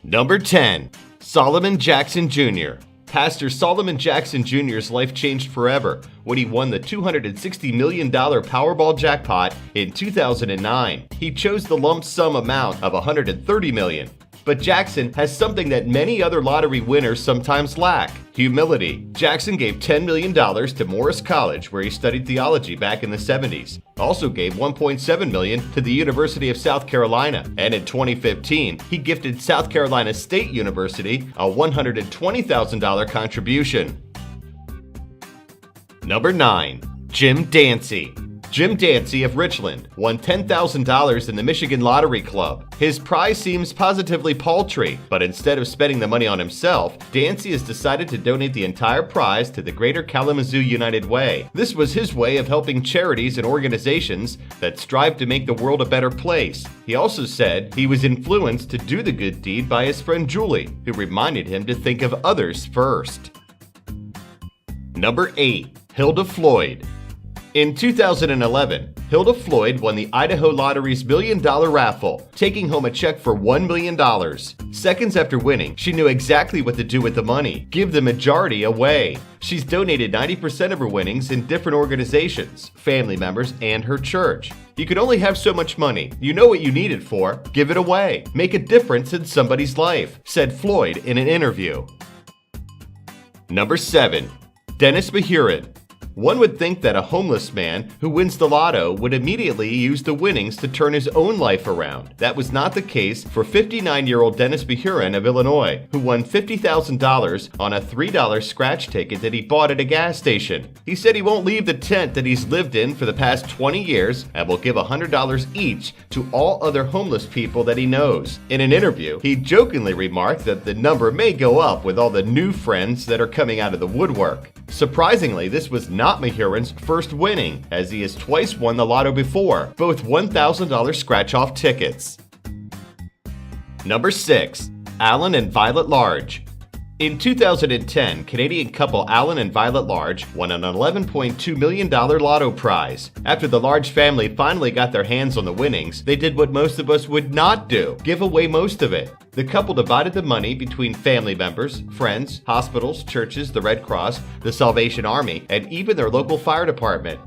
Number 10. Solomon Jackson Jr. Pastor Solomon Jackson Jr.'s life changed forever when he won the $260 million Powerball jackpot in 2009. He chose the lump sum amount of $130 million. But Jackson has something that many other lottery winners sometimes lack: humility. Jackson gave $10 million to Morris College, where he studied theology back in the 70s. Also gave $1.7 million to the University of South Carolina. And in 2015, he gifted South Carolina State University a $120,000 contribution. Number 9. Jim Dancy. Jim Dancy of Richland won $10,000 in the Michigan Lottery Club. His prize seems positively paltry, but instead of spending the money on himself, Dancy has decided to donate the entire prize to the Greater Kalamazoo United Way. This was his way of helping charities and organizations that strive to make the world a better place. He also said he was influenced to do the good deed by his friend Julie, who reminded him to think of others first. Number 8. Hilda Floyd. In 2011, Hilda Floyd won the Idaho Lottery's $1 million raffle, taking home a check for $1 million. Seconds after winning, she knew exactly what to do with the money: give the majority away. She's donated 90% of her winnings in different organizations, family members, and her church. You can only have so much money. You know what you need it for. Give it away. Make a difference in somebody's life, said Floyd in an interview. Number 7. Dennis Mahurin. One would think that a homeless man who wins the lotto would immediately use the winnings to turn his own life around. That was not the case for 59-year-old Dennis Mahurin of Illinois, who won $50,000 on a $3 scratch ticket that he bought at a gas station. He said he won't leave the tent that he's lived in for the past 20 years and will give $100 each to all other homeless people that he knows. In an interview, he jokingly remarked that the number may go up with all the new friends that are coming out of the woodwork. Surprisingly, this was not Mahurin's first winning, as he has twice won the lotto before, both $1,000 scratch-off tickets. Number 6. Alan and Violet Large. In 2010, Canadian couple Alan and Violet Large won an $11.2 million lotto prize. After the Large family finally got their hands on the winnings, they did what most of us would not do: give away most of it. The couple divided the money between family members, friends, hospitals, churches, the Red Cross, the Salvation Army, and even their local fire department.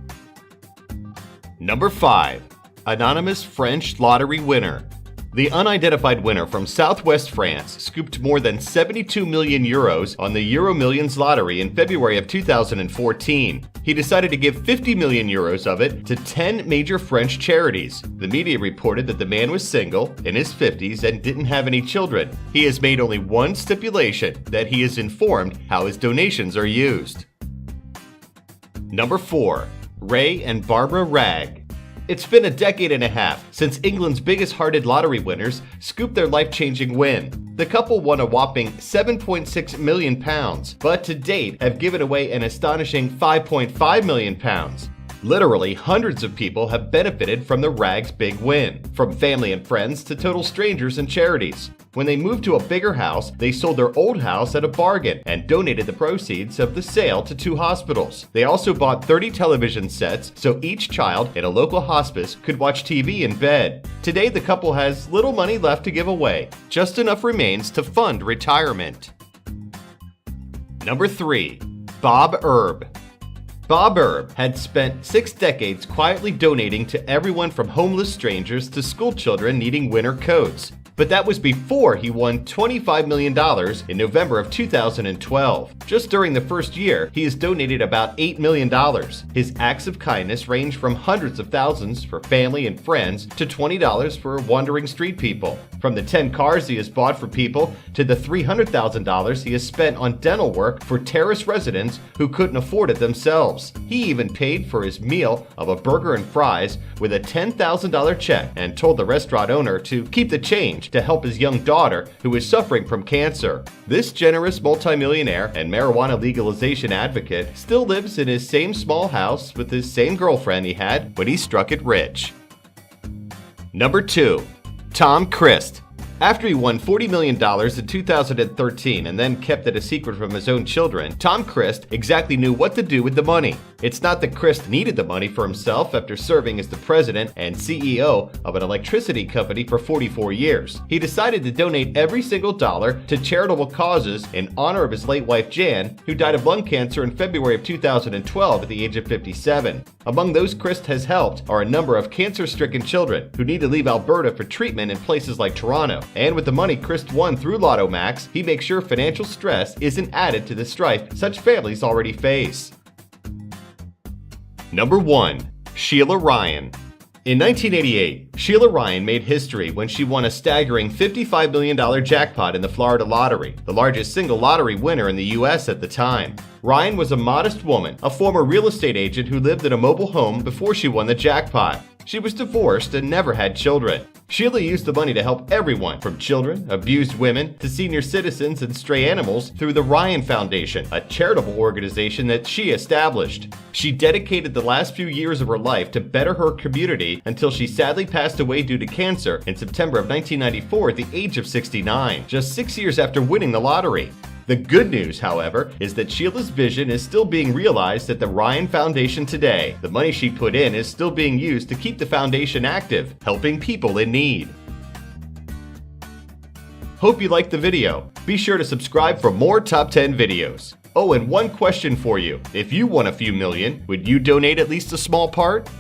Number 5. Anonymous French lottery winner. The unidentified winner from southwest France scooped more than 72 million euros on the Euro Millions lottery in February of 2014. He decided to give 50 million euros of it to 10 major French charities. The media reported that the man was single, in his 50s, and didn't have any children. He has made only one stipulation: that he is informed how his donations are used. Number 4. Ray and Barbara Ragg. It's been a decade and a half since England's biggest-hearted lottery winners scooped their life-changing win. The couple won a whopping £7.6 million, but to date have given away an astonishing £5.5 million. Literally, hundreds of people have benefited from the Raggs' big win, from family and friends to total strangers and charities. When they moved to a bigger house, they sold their old house at a bargain and donated the proceeds of the sale to 2 hospitals. They also bought 30 television sets so each child in a local hospice could watch TV in bed. Today, the couple has little money left to give away. Just enough remains to fund retirement. Number 3. Bob Erb. Bob Erb had spent 6 decades quietly donating to everyone from homeless strangers to school children needing winter coats. But that was before he won $25 million in November of 2012. Just during the first year, he has donated about $8 million. His acts of kindness range from hundreds of thousands for family and friends to $20 for wandering street people. From the 10 cars he has bought for people to the $300,000 he has spent on dental work for terrace residents who couldn't afford it themselves. He even paid for his meal of a burger and fries with a $10,000 check and told the restaurant owner to keep the change to help his young daughter who is suffering from cancer. This generous multimillionaire and marijuana legalization advocate still lives in his same small house with his same girlfriend he had when he struck it rich. Number 2. Tom Christ. After he won $40 million in 2013 and then kept it a secret from his own children, Tom Crist exactly knew what to do with the money. It's not that Crist needed the money for himself after serving as the president and CEO of an electricity company for 44 years. He decided to donate every single dollar to charitable causes in honor of his late wife Jan, who died of lung cancer in February of 2012 at the age of 57. Among those Crist has helped are a number of cancer-stricken children who need to leave Alberta for treatment in places like Toronto. And with the money Crist won through Lotto Max, he makes sure financial stress isn't added to the strife such families already face. Number 1. Sheila Ryan. In 1988, Sheila Ryan made history when she won a staggering $55 million jackpot in the Florida lottery, the largest single lottery winner in the U.S. at the time. Ryan was a modest woman, a former real estate agent who lived in a mobile home before she won the jackpot. She was divorced and never had children. Sheila used the money to help everyone, from children, abused women, to senior citizens and stray animals through the Ryan Foundation, a charitable organization that she established. She dedicated the last few years of her life to better her community until she sadly passed away due to cancer in September of 1994 at the age of 69, just 6 years after winning the lottery. The good news, however, is that Sheila's vision is still being realized at the Ryan Foundation today. The money she put in is still being used to keep the foundation active, helping people in need. Hope you liked the video. Be sure to subscribe for more Top 10 videos. Oh, and one question for you. If you won a few million, would you donate at least a small part?